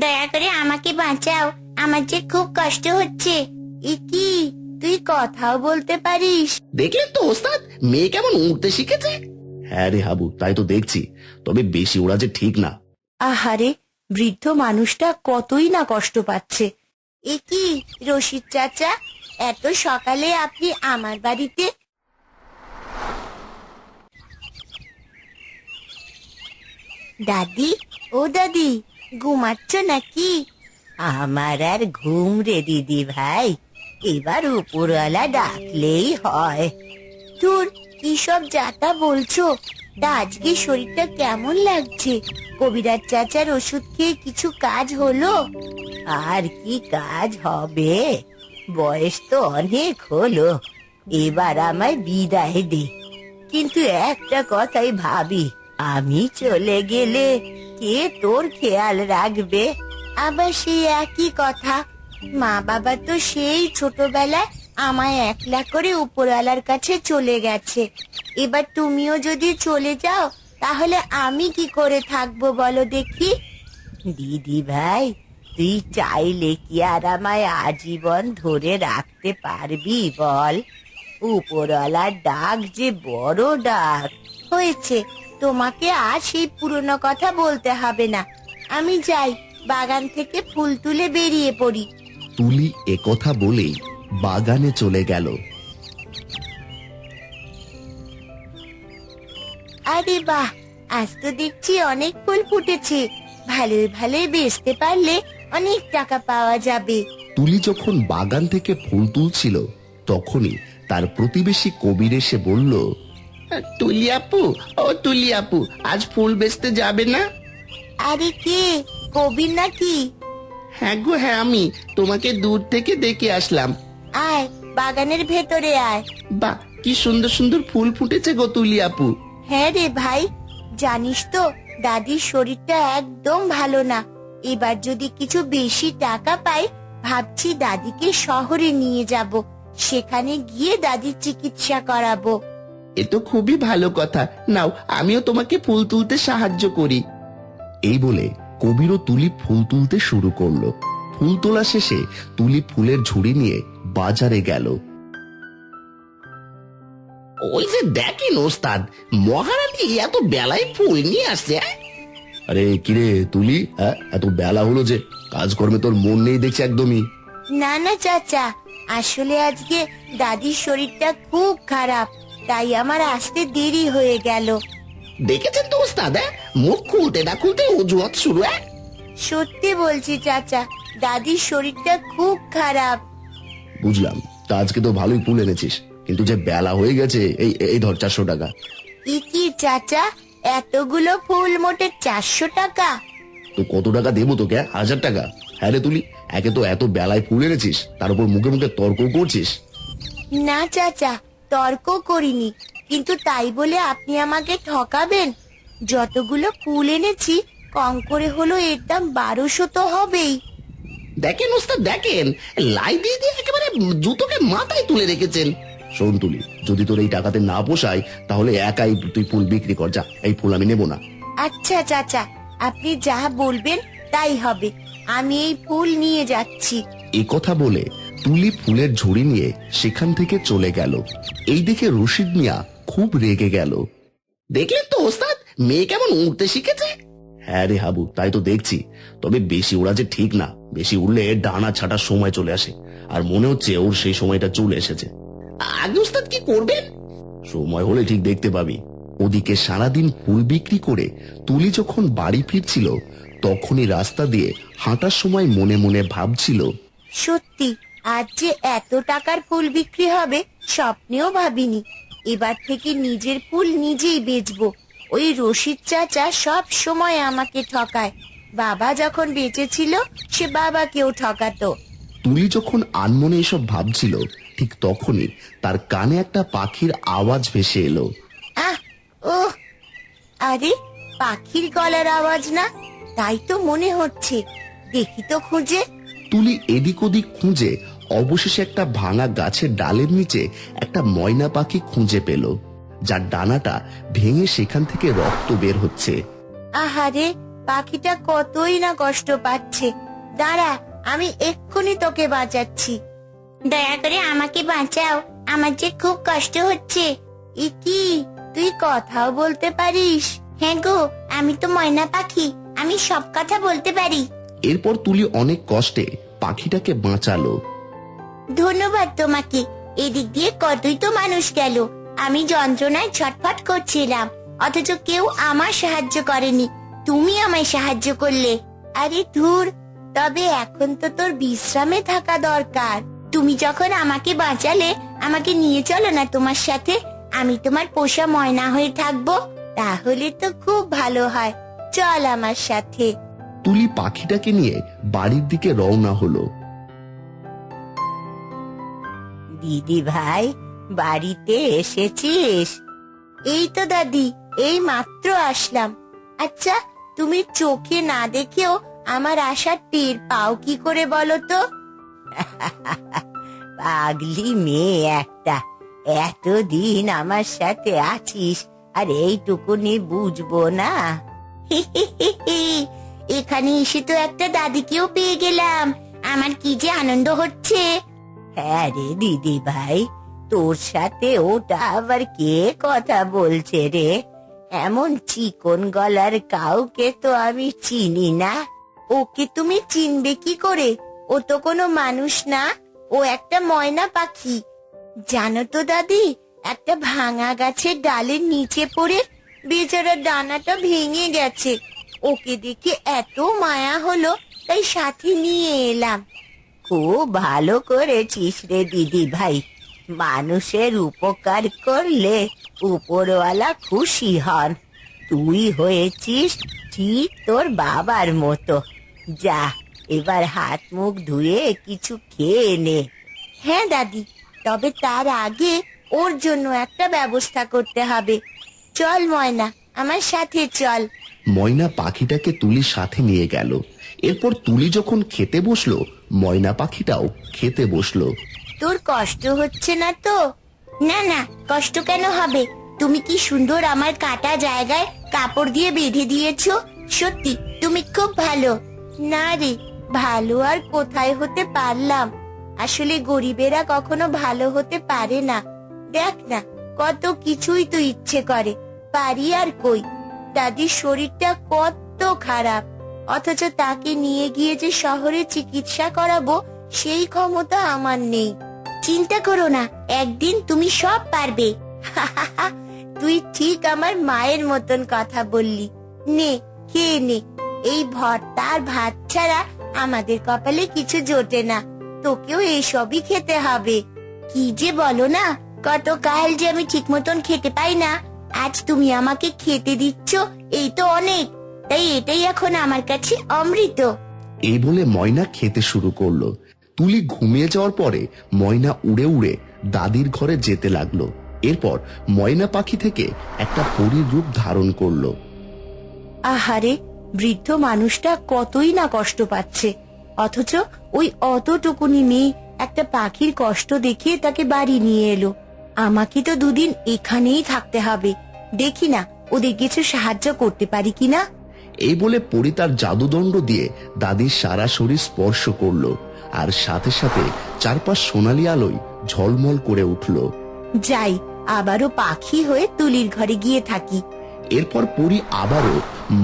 দয়া করে আমাকে বাঁচাও, আমার যে খুব কষ্ট হচ্ছে। ইকি, তুই কথাও বলতে পারিস? দেখলেন তো ওস্তাদ, মেয়ে কেমন উড়তে শিখেছে। হ্যাঁ রে হাবু, তাই তো দেখছি, তবে বেশি ওড়া যে ঠিক না। আহারে, বৃদ্ধ মানুষটা কতই না কষ্ট পাচ্ছে। একি রশিদ চাচা, এত সকালে আপনি আমার বাড়িতে? দাদি, ও দাদি, ঘুমাচ্ছ নাকি? আমার আর ঘুম রে দিদি ভাই, এবার উপরওয়ালা ডাকলেই হয়। তোর কি সব যাতা বলছো? তা আজকে শরীরটা কেমন লাগছে? কবিরাজ চাচার ওষুধ খেয়ে কিছু কাজ হলো? আর কি কাজ হবে, বয়স তো অনেক হলো, এবার আমায় বিদায় দে। কিন্তু একটা কথাই ভাবি, আমি চলে গেলে কে তোর খেয়াল রাখবে? আবার সেই একই কথা, মা বাবা তো সেই ছোটবেলায় আমায় একলা করে উপরওয়ালার কাছে চলে গেছে। এবার তুমিও যদি চলে যাও তাহলে আমি কি করে থাকবো বলো দেখি? দিদি ভাই, তুই চাইলে কি আর আমায় আজীবন ধরে রাখতে পারবি বল? উপরওয়ালার ডাক যে বড় ডাক। হয়েছে, তোমাকে আর সেই পুরনো কথা বলতে হবে না। আমি যাই, বাগান থেকে ফুল তুলে বেরিয়ে পড়ি। তুলি একথা বলেই বাগানে চলে গেল। আরে বাহ, আজ তো দেখছি অনেক ফুল ফুটেছে। ভালোই ভালোই বেচতে পারলে অনেক টাকা পাওয়া যাবে। তুলি যখন বাগান থেকে ফুল তুলছিল তখনই তার প্রতিবেশী কবির এসে বলল, তুলি আপু, ও তুলি আপু, আজ ফুল বেচতে যাবে না? আরে কে, কবির নাকি? হ্যাঁ গো হ্যাঁ, আমি তোমাকে দূর থেকে দেখে আসলাম। আয়, বাগানের ভেতরে আয়। বাহ, কি সুন্দর সুন্দর ফুল ফুটেছে গো তুলি আপু। হ্যাঁ রে ভাই, জানিস তো দাদির শরীরটা একদম ভালো না। এবার যদি কিছু বেশি টাকা পাই, ভাবছি দাদিকে শহরে নিয়ে যাব, সেখানে গিয়ে দাদির চিকিৎসা করাবো। এ তো খুবই ভালো কথা, নাও আমিও তোমাকে ফুল তুলতে সাহায্য করি। এই বলে কবিরও তুলি ফুল তুলতে শুরু করলো। ফুল তোলা শেষে তুলি ফুলের ঝুড়ি নিয়ে বাজারে গেল। ওই যে দেখেন ওস্তাদ, মহারানী এত বেলায় ফুল নিয়ে আসছে। আরে কিরে তুলি, এত বেলা হলো যে, কাজকর্মে তোর মন নেই দেখছি একদমই। না না চাচা, আসলে আজকে দাদির শরীরটা খুব খারাপ, তাই আমার আসতে দেরি হয়ে গেল। দেখেছেন তো ওস্তাদ, মুখ খুলতে না খুলতে অজুহাত শুরু। সত্যি বলছি চাচা, দাদির শরীরটা খুব খারাপ। বুঝলাম, তা আজকে তো ভালোই ফুল এনেছিস, কিন্তু যে বেলা হয়ে গেছে, এই এই ধর 400 টাকা। কি চাচা, এতগুলো ফুল মোটে 400 টাকা? তো কত টাকা দেবো তোকে, 1000 টাকা? হ্যাঁ রে তুলি, একে তো এত বেলায় ফুল এনেছিস, তার উপর মুখে মুখে তর্ক করছিস। না চাচা, তর্ক করিনি, কিন্তু তাই বলে আপনি আমাকে ঠকাবেন? যতগুলো ফুল এনেছি কম করে হলো এর দাম 1200 তো হবেই। দেখেন ওস্তাদ দেখেন, লাই দিয়ে দিয়ে একেবারে জুতোকে মাথায় তুলে রেখেছেন। শোন তুলি, যদি তোর এই টাকাতে না পোষায় তাহলে একাই তুই ফুল বিক্রি কর, যা, এই ফুল আমি নেবো না। আচ্ছা চাচা, আপনি যা বলবেন তাই হবে, আমি এই ফুল নিয়ে যাচ্ছি। এ কথা বলে তুলি ফুলের ঝুড়ি নিয়ে সেখান থেকে চলে গেল। এই দেখে রশিদ মিয়া খুব রেগে গেল। দেখলেন তো ওস্তাদ, মেয়ে কেমন উড়তে শিখেছে। হ্যাঁ রে হাবু, তাই তো দেখছি, তবে বেশি ওড়া যে ঠিক না, বেশি উড়লে ডানা ছাটার সময় চলে আসে, আর মনে হচ্ছে ওর সেই সময়টা চলে এসেছে। আগে ওস্তাদ কি করবেন? সময় হলে ঠিক দেখতে পাবি। ওদিকে সারাদিন ফুল বিক্রি করে তুলি যখন বাড়ি ফিরছিল তখনই রাস্তা দিয়ে হাঁটার সময় মনে মনে ভাবছিল, সত্যি আজ যে এত টাকার ফুল বিক্রি হবে স্বপ্নেও ভাবিনি। এবার থেকে নিজের ফুল নিজেই বেচবো। ওই রশিদ চাচা সব সময় আমাকে ঠকায়, বাবা যখন বেঁচে ছিল সে বাবাকেও ঠকাতো। তুলি যখন আনমনে এসব ভাবছিল ঠিক তখনই তার কানে একটা পাখির আওয়াজ ভেসে এলো। আহ, ও, আরে পাখির গলার আওয়াজ না, তাই তো মনে হচ্ছে, দেখি তো খুঁজে। তুলি এদিক ওদিক খুঁজে অবশেষে একটা ভাঙা গাছের ডালের নিচে একটা ময়না পাখি খুঁজে পেল, যার ডানাটা ভেঙে সেখান থেকে রক্ত বের হচ্ছে। আহারে, পাখিটা কতই না কষ্ট পাচ্ছে। দাঁড়া, আমি এক্ষুনি তোকে বাঁচাচ্ছি। দয়া করে আমাকে বাঁচাও, আমার যে খুব কষ্ট হচ্ছে। এ কি, তুই কথাও বলতে পারিস? হ্যাঁ গো, আমি তো ময়না পাখি, আমি সব কথা বলতে পারি। এরপর তুলি অনেক কষ্টে পাখিটাকে বাঁচালো। ধন্যবাদ তোমাকে, এদিক দিয়ে কতই তো মানুষ গেল। আমি যন্ত্রণায় ছটফট করছিলাম, অথচ কেউ আমার সাহায্য করেনি। তুমি আমায় সাহায্য করলে। আরে ধুর, তবে এখন তো তোর বিশ্রামে থাকা দরকার। তুমি যখন আমাকে বাঁচালে, আমাকে নিয়ে চলো না তোমার সাথে। আমি তোমার পোষা ময়না হয়ে থাকবো। তাহলে তো খুব ভালো হয়, চল আমার সাথে। তুলি পাখিটাকে নিয়ে বাড়ির দিকে রওনা হলো। দিদি ভাই, বাড়িতে এসেছিস? এই তো দাদি, এই মাত্র আসলাম। আচ্ছা, তুমি চোখে না দেখেও আমার আসার টের পাও কি করে বলো তো? পাগলি মেয়ে একটা, এতদিন আমার সাথে আছিস আর এইটুকুনি বুঝবো না? এখানে এসে তো একটা দাদিকেও পেয়ে গেলাম, আমার কি যে আনন্দ হচ্ছে। হ্যাঁ রে দিদি ভাই, তোর সাথে ওটা আবার কে কথা বলছে রে? এমন চিকন গলার কাউকে তো আমি চিনি না। ওকে তুমি চিনবে কি করে? ও তো কোনো মানুষ না, ও একটা ময়না পাখি। জানো তো দাদি, একটা ভাঙা গাছের ডালের নিচে পড়ে বেচারা ডানাটা ভেঙে গেছে। ওকে দেখে এত মায়া হলো, তাই সাথে নিয়ে এলাম। খুব ভালো করেছিস রে দিদি ভাই, মানুষের উপকার করলে উপরওয়ালা খুশি হন। তুই হয়েছিস ঠিক তোর বাবার মতো। যা, এবার হাত মুখ ধুয়ে কিছু খেয়ে নে। হ্যাঁ দাদি, তবে তার আগে ওর জন্য একটা ব্যবস্থা করতে হবে। চল ময়না, আমার সাথে চল। ময়না পাখিটাকে তুলির সাথে নিয়ে গেল। এরপর তুলি যখন খেতে বসলো, ময়না পাখিটাও খেতে বসলো। তোর কষ্ট হচ্ছে না তো? না না, কষ্ট কেন হবে? তুমি কি সুন্দর আমার কাটা জায়গায় কাপড় দিয়ে বেঁধে দিয়েছো। সত্যি তুমি খুব ভালো। না রে, ভালো আর কোথায় হতে পারলাম। আসলে গরিবেরা কখনো ভালো হতে পারে না। দেখ না, কত কিছুই তো ইচ্ছে করে, পারি আর কই। দাদির শরীরটা কত খারাপ, অথচ তাকে নিয়ে গিয়ে যে শহরে চিকিৎসা করাবো সেই ক্ষমতা আমার নেই। চিন্তা করো না, একদিন তুমি সব পারবে। তুই ঠিক আমার মায়ের মতন কথা বললি। নে, খেয়ে নে। এই ভর্তা আর ভাত ছাড়া আমাদের কপালে কিছু জোটে না। তোকেও এইসবই খেতে হবে। কি যে বলো না, গতকাল যে আমি ঠিক মতন খেতে পাই না, আজ তুমি আমাকে খেতে দিচ্ছ, এই তো অনেক। তাই এটাই এখন আমার কাছে অমৃত। এই বলে ময়না খেতে শুরু করলো। তুলি ঘুমিয়ে যাওয়ার পরে ময়না উড়ে উড়ে দাদির ঘরে যেতে লাগলো। এরপর ময়না পাখি থেকে একটা পরীর রূপ ধারণ করলো। আহারে, বৃদ্ধ মানুষটা কতই না কষ্ট পাচ্ছে, অথচ ওই অতটুকুনি মেয়ে একটা পাখির কষ্ট দেখিয়ে তাকে বাড়ি নিয়ে এলো। আমাকে তো দুদিন এখানেই থাকতে হবে। দেখি না ওদের কিছু সাহায্য করতে পারি কিনা। এই বলে পরী তার জাদুদণ্ড দিয়ে দাদির সারা শরীর স্পর্শ করলো, আর সাথে সাথে চারপাশ সোনালী আলোয় ঝলমল করে উঠল। যাই, আবারও পাখি হয়ে তুলির ঘরে গিয়ে থাকি। এরপর পরী আবারও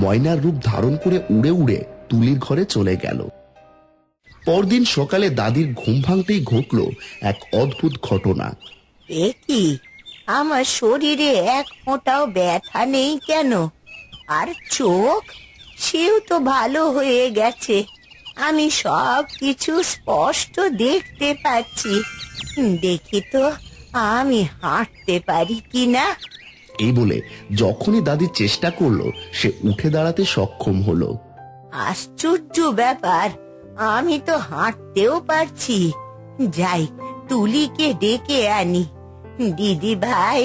ময়নার রূপ ধারণ করে উড়ে উড়ে তুলির ঘরে চলে গেল। পরদিন সকালে দাদির ঘুম ভাঙতেই ঘটল এক অদ্ভুত ঘটনা। এ কি, আমার শরীরে এক ফোঁটাও ব্যথা নেই কেন? আর চোখ, সেও তো ভালো হয়ে গেছে। আমি সব কিছু স্পষ্ট দেখতে পাচ্ছি। দেখি তো আমি হাঁটতে পারি কিনা। এই বলে যখনই দাদি চেষ্টা করলো, সে উঠে দাঁড়াতে সক্ষম হলো। আশ্চর্য ব্যাপার, আমি তো হাঁটতেও পারছি। যাই, তুলিকে ডেকে আনি। দিদি ভাই,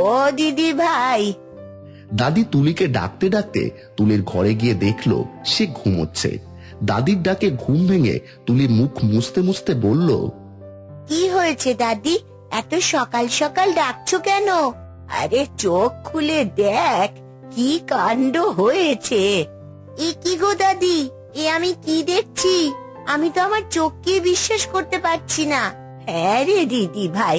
ও দিদি ভাই। দাদি তুলিকে ডাকতে ডাকতে তুলির ঘরে গিয়ে দেখলো সে ঘুমোচ্ছে। দাদির ডাকে ঘুম ভেঙে তুলি মুখ মুছতে মুছতে বলল, কি হয়েছে দাদি, এত সকাল সকাল ডাকছো কেন? আরে চোখ খুলে দেখ, কি কাণ্ড হয়েছে। এ কি গো দাদি, এ আমি কি দেখছি? আমি তো আমার চোখকে বিশ্বাস করতে পারছি না। হ্যাঁ রে দিদি ভাই,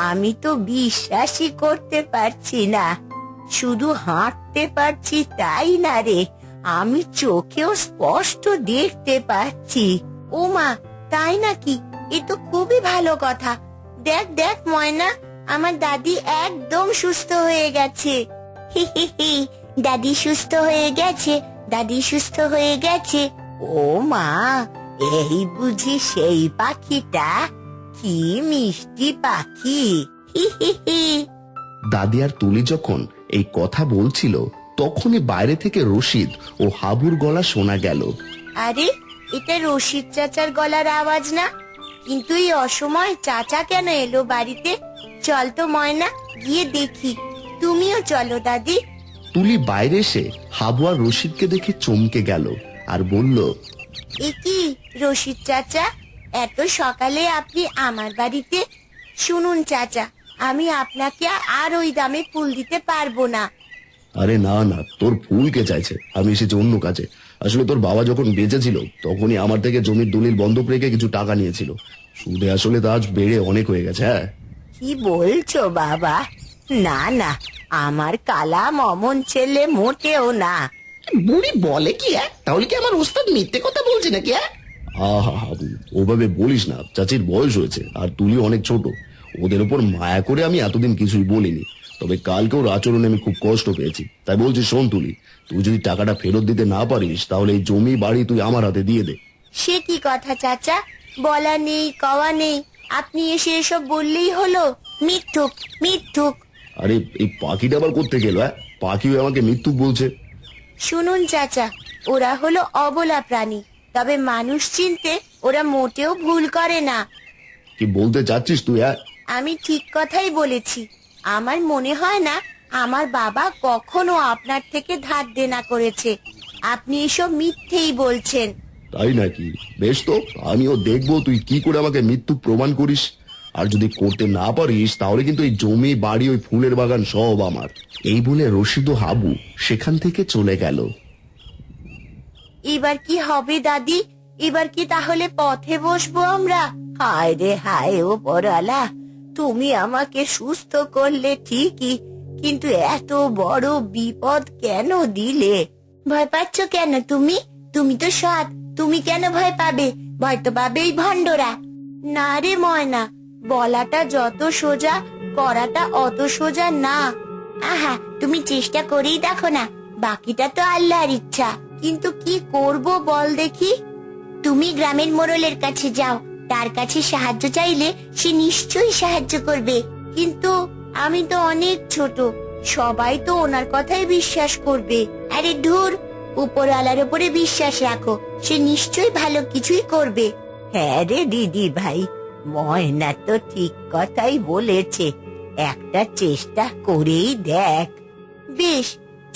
আমি তো বিশ্বাসই করতে পারছি না। শুধু হাঁটতে পারছি তাই না রে, আমি চোখেও স্পষ্ট দেখতে পাচ্ছি। ও মা, তাই নাকি? এ তো খুবই ভালো কথা। দেখ দেখ ময়না, আমার দাদি একদম সুস্থ হয়ে গেছে। হি হি হি, দাদি সুস্থ হয়ে গেছে, দাদি সুস্থ হয়ে গেছে। ও মা, এই বুঝি সেই পাখিটা? কি মিষ্টি পাখি! হি হি হি। দাদি আর তুলি যখন এই কথা বলছিল তখনই বাইরে থেকে রশিদ ও হাবুর গলা শোনা গেল। আরে, এটা রশিদ চাচার গলার আওয়াজ না? কিন্তু এই অসময় চাচা কেন এলো বাড়িতে? চল তো ময়না, গিয়ে দেখি। তুমিও চলো দাদি। তুলি বাইরে এসে হাবু আর রশিদকে দেখে চমকে গেল আর বলল, এ কি রশিদ চাচা, এত সকালে আপনি আমার বাড়িতে? শুনুন চাচা, আমি আপনাকে আর ওই দামে ফুল দিতে পারবো না। আরে না না, তোর ফুল কে চাইছে? আমি এসেছি অন্য কাজে। আসলে তোর বাবা যখন বেঁচে ছিল তখনই আমার থেকে জমির দলিল বন্ধক রেখে কিছু টাকা নিয়েছিল। সুদে আসলে তা আজ বেড়ে অনেক হয়ে গেছে। হ্যাঁ, কি বলছো বাবা? না না, আমার কালাম অমন ছেলে মোটেও না। বুড়ি বলে কি? তাহলে কি আমার ওস্তাদ মিথ্যে কথা বলছে নাকি? আহা হাবু, ওভাবে বলিস না। চাচির বয়স হয়েছে আর তুলি অনেক ছোট। ওদের উপর মায়া করে আমি এতদিন কিছুই বলিনি। তবে কালকে ওর আচরণে আমি খুব কষ্ট পেয়েছি। তাই বলছি, শোন তুলি, তুই যদি টাকাটা ফেরত দিতে না পারিস তাহলে এই জমি বাড়ি তুই আমার হাতে দিয়ে দে। সে কি কথা চাচা, বলা নেই কওয়া নেই, আপনি এসে এসব বললেই হলো? মিথ্যুক মিথ্যুক। আরে এই পাখিটা আবার করতে গেল? পাখি আমাকে মিথ্যুক বলছে। শুনুন চাচা, ওরা হলো অবলা প্রাণী, তবে মানুষ চিনতে ওরা মোটেও ভুল করে না। কি বলতে চাচ্ছিস তুই? আমি ঠিক কথাই বলেছি। আমার মনে হয় না আমার বাবা কখনো আপনার থেকে ধার দেনা করেছে। আপনি এসব মিথ্যেই বলছেন। তাই নাকি? বেশ, তো আমিও দেখবো তুই কি করে আমাকে মিথ্যুক প্রমাণ করিস। আর যদি করতে না পারিস তাহলে কিন্তু এই জমি বাড়ি ওই ফুলের বাগান সব আমার। এই বলে রশিদ ও হাবু সেখান থেকে চলে গেল। এবার কি হবে দাদি? এবার কি তাহলে পথে বসবো আমরা? হায় রে হায়, ও পরালা, তুমি আমাকে সুস্থ করলে ঠিকই, কিন্তু এত বড় বিপদ কেন দিলে? ভয় পাচ্ছ কেন তুমি? তুমি তো সৎ, তুমি কেন ভয় পাবে? ভয় তো পাবেই ভণ্ডরা। না রে ময়না, বলাটা যত সোজা, করাটা অত সোজা না। আহা, তুমি চেষ্টা করেই দেখো না, বাকিটা তো আল্লাহর ইচ্ছা। কিন্তু কি করব বল দেখি? তুমি গ্রামের মোড়লের কাছে যাও, তার কাছে সাহায্য চাইলে সে নিশ্চয়ই সাহায্য করবে। কিন্তু আমি তো অনেক ছোট, সবাই তো ওনার কথাই বিশ্বাস করবে। আরে ধুর, উপরওয়ালার উপরে বিশ্বাস রাখো, সে নিশ্চয়ই ভালো কিছুই করবে। হ্যাঁ রে দিদি ভাই, ময়না তো ঠিক কথাই বলেছে, একটা চেষ্টা করেই দেখ। বেশ,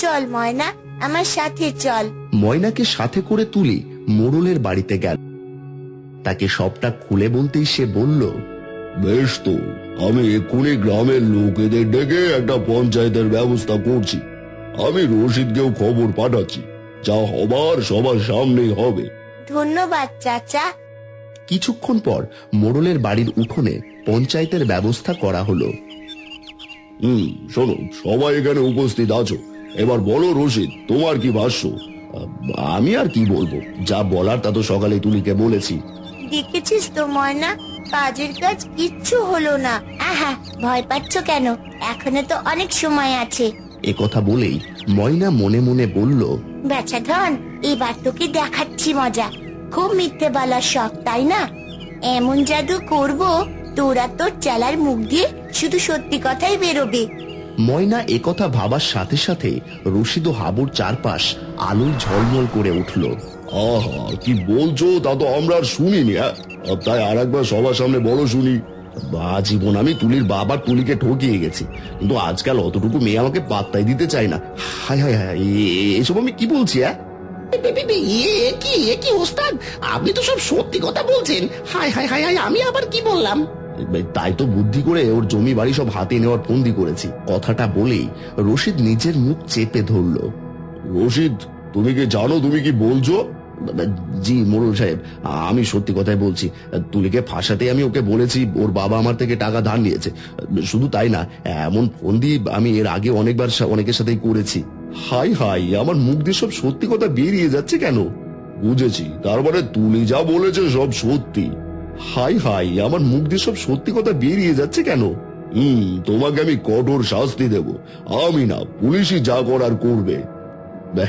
চল ময়না, আমার সাথে চল। ময়নাকে সাথে করে তুলি মোড়লের বাড়িতে গেল। তাকে সবটা খুলে বলতেই সে বলল, বেশ, তো আমি এক্ষুনি গ্রামের লোকেদের ডেকে একটা পঞ্চায়েতের ব্যবস্থা করছি। আমি রশিদকেও খবর পাঠাচ্ছি, যা হবার সবার সামনেই হবে। ধন্যবাদ চাচা। কিছুক্ষণ পর মোড়লের বাড়ির উঠোনে পঞ্চায়েতের ব্যবস্থা করা হলো। শোনো, সবাই এখানে উপস্থিত আছো। এবার বলো রশিদ, তোমার কি ভাষ্য? আমি আর কি বলবো, যা বলার তা তো সকালে তুলিকে বলেছি। দেখেছিস তো ময়না, কাজের কাজ কিচ্ছু হলো না। আহা, ভয় পাচ্ছ কেন? এখনো তো অনেক সময় আছে। এ কথা বলেই ময়না মনে মনে বলল, বেচা ধন, এবার তোকে দেখাচ্ছি মজা। খুব মিথ্যে বলার শখ, তাই না? এমন জাদু করব, তোরা তোর চালার মুখ দিয়ে শুধু সত্যি কথাই বেরোবে। ময়না একথা ভাবার সাথে সাথে রশিদ ও হাবুর চারপাশ আলোয় ঝলমল করে উঠল। আহা, কি বলছো তা তো আমরা আর শুনিনি। তাই আর একবার সবার সামনে বলো শুনি। জীবন আমি তুলির বাবার তুলিকে ঠকিয়ে গেছি, কিন্তু আজকাল অতটুকু মেয়ে আমাকে পাত্তাই দিতে চায় না। হায় হায় হায়, এসব আমি কি বলছি? কি ওস্তাদ, আপনি তো সব সত্যি কথা বলছেন। হায় হায় হায় হায়, আমি আবার কি বললাম? তাই তো বুদ্ধি করে ওর জমি বাড়ি সব হাতে নেওয়ার ফন্দি করেছি। কথাটা বলেই রশিদ নিজের মুখ চেপে ধরল। রশিদ, তুমি কি জানো তুমি কি বলছো? জি মোড়ল সাহেব, আমি সত্যি কথাই বলছি। তুলিকে ফাঁসাতে আমি ওকে বলেছি ওর বাবা আমার থেকে টাকা ধার নিয়েছে। শুধু তাই না, এমন ফন্দি আমি এর আগে অনেকবার অনেকের সাথেই করেছি। হাই হাই, আমার মুখ দিয়ে সব সত্যি কথা বেরিয়ে যাচ্ছে কেন? বুঝেছি, তার মানে তুলি যা বলেছে সব সত্যি। হাই হাই, আমার মুখ দিয়ে সব সত্যি কথা বেরিয়ে যাচ্ছে কেন? তোমাকে আমি কঠোর শাস্তি দেব। আমি না, পুলিশই যা করার করবে।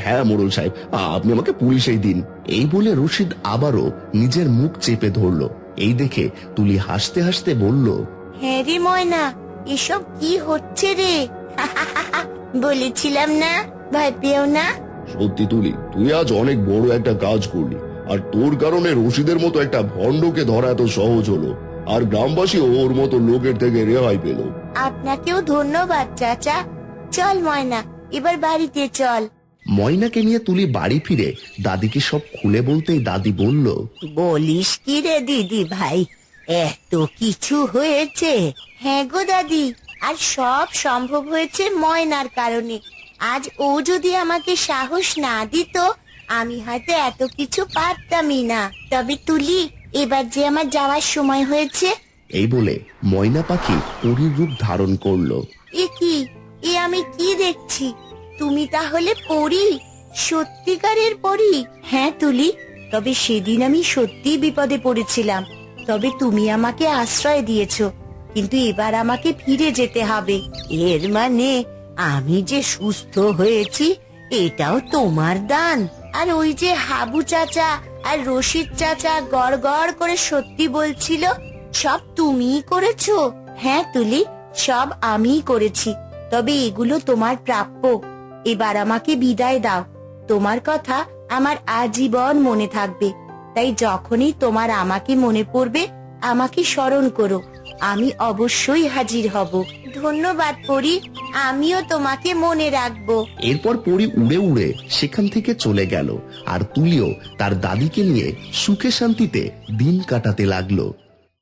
হ্যাঁ মোড়ল সাহেব, আপনি আমাকে পুলিশেই দিন। এই বলে রশিদ আবারও নিজের মুখ চেপে ধরলো। এই দেখে তুলি হাসতে হাসতে বলল, হ্যাঁ রে ময়না, এসব কি হচ্ছে রে? বলেছিলাম না, ভয় পেও না। সত্যি তুলি, তুই আজ অনেক বড় একটা কাজ করলি, আর তোর কারণে রশিদের মতো একটা ভণ্ডকে ধরা এত সহজ হলো, আর গ্রামবাসী ওর মতো লোকের থেকে রেহাই পেল। আপনাকেও ধন্যবাদ চাচা। চল ময়না, এবার বাড়িতে চল। ময়নাকে নিয়ে তুলি বাড়ি ফিরে দাদিকে সব খুলে বলতেই দাদি বলল, বলিস কি রে দিদি ভাই, এত কিছু হয়েছে? হ্যাঁ গো দাদি, আর সব সম্ভব হয়েছে ময়নার কারণে। আজ ও যদি আমাকে সাহস না দিত, আমি হয়তো এত কিছু পারতামই না। তবে তুলি, এবার যে আমার যাওয়ার সময় হয়েছে। এই বলে ময়না পাখি পরীর রূপ ধারণ করলো। এ কি, এ আমি কি দেখছি? তুমি তাহলে পরী, সত্যিকারের পরী? হ্যাঁ তুলি, তবে সেদিন আমি সত্যি বিপদে পড়েছিলাম, তবে তুমি আমাকে আশ্রয় দিয়েছো। কিন্তু এবার আমাকে ফিরে যেতে হবে। এর মানে আমি যে সুস্থ হয়েছি, এটাও তোমার দান। আর ওই যে হাবু চাচা আর রশিদ চাচা গড় গড় করে সত্যি বলছিল, সব তুমিই করেছো? হ্যাঁ তুলি, সব আমিই করেছি, তবে এগুলো তোমার প্রাপ্য। এবার আমাকে বিদায় দাও। তোমার কথা আমার আজীবন মনে থাকবে, তাই যখনই তোমার আমাকে মনে পড়বে আমাকে স্মরণ করো, আমি অবশ্যই হাজির হব। ধন্যবাদ পরী, আমিও তোমাকে মনে রাখবো। এরপর পরী উড়ে উড়ে সেখান থেকে চলে গেল, আর তুলিও তার দাদিকে নিয়ে সুখে শান্তিতে দিন কাটাতে লাগলো।